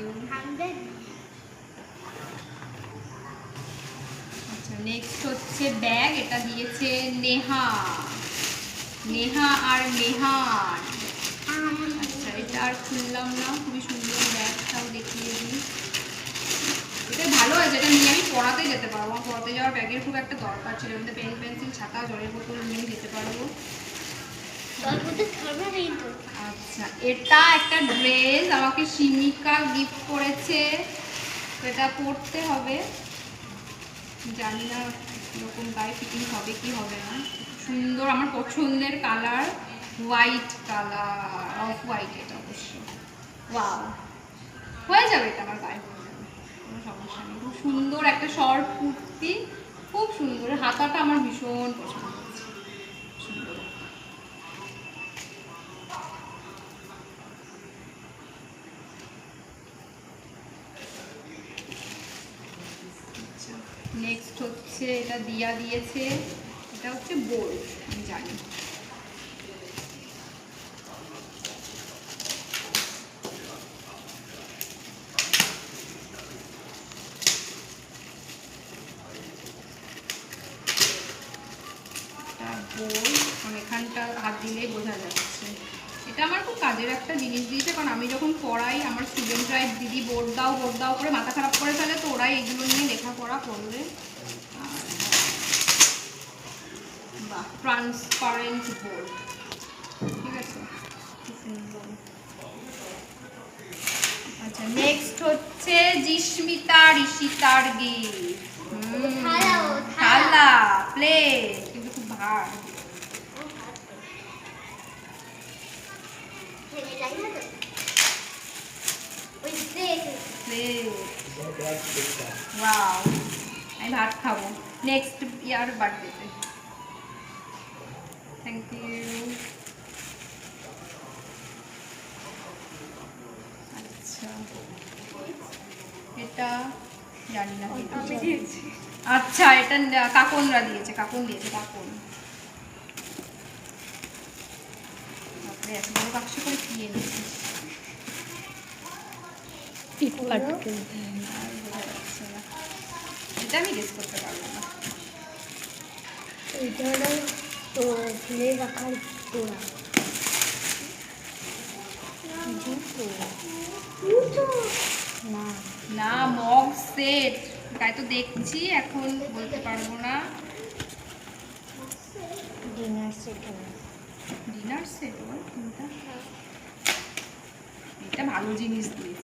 You. আচ্ছা, next হচ্ছে bag, এটা দিয়েছে নেহা, নেহা আর নেহান। আচ্ছা, এটা আর খুললাম না, খুবই সুন্দর ব্যাগটাও দেখিয়ে দিই। এটা ভালো আছে, এটা নিয়ে আমি পড়াতে যেতে পারবো। আমার পড়াতে যাওয়ার ব্যাগের খুব একটা দরকার ছিল, এমনিতে পেন পেন্সিল ছাতা জলের বোতল নিয়ে যেতে পারবো। আচ্ছা, এটা একটা ড্রেস আমাকে শিমিকা গিফট করেছে, এটা পরতে হবে, জানি না এরকম গায়ে ফিটিং হবে কি হবে না। সুন্দর, আমার পছন্দের colour, white colour, off white এটা অবশ্য। ওয়াও, হয়ে যাবে, এটা আমার গায়ে হয়ে যাবে, কোনো সমস্যা নেই। খুব সুন্দর একটা শর্ট কুর্তি, খুব সুন্দর, হাতাটা আমার ভীষণ পছন্দ হয়েছে, সুন্দর। নেক্সট হচ্ছে এটা দিয়া দিয়েছে, এটা হচ্ছে বোল্ড, আমি জানি। এখানটা হাত দিলেই বোঝা যাচ্ছে। এটা আমার খুব কাজের একটা জিনিস দিয়েছে, কারণ আমি যখন পড়াই আমার স্টুডেন্টরা দিদি বোর্ড দাও করে মাথা খারাপ করে ফেলে, তো ওরাই এগুলো নিয়ে লেখাপড়া করবে। বাহ, ট্রান্সপারেন্ট বোর্ড, ঠিক আছে, খুব সুন্দর। আচ্ছা, নেক্সট হচ্ছে জিস্মিতা ঋষিতার গিফট, থালা প্লেট, কিন্তু খুব ভার। ওয়াও, আমি ভাত খাবো নেক্সট ইয়ার বার্থডেতে। Thank you. আচ্ছা, এটা জানি না, আচ্ছা এটা কাকনরা দিয়েছে, কাকন দিয়েছে, কাকন। এত বড় বাক্স করে কি এনেছি, এটা আমি গেস করতে পারবো না। এটা হলো তো ফুলে রাখার তোড়া, না না, মগ সেট, তাই তো দেখছি, এখন বলতে পারবো না। ডিনার সেট, ডিনার সেট, এটা ভালো জিনিস দিয়েছে।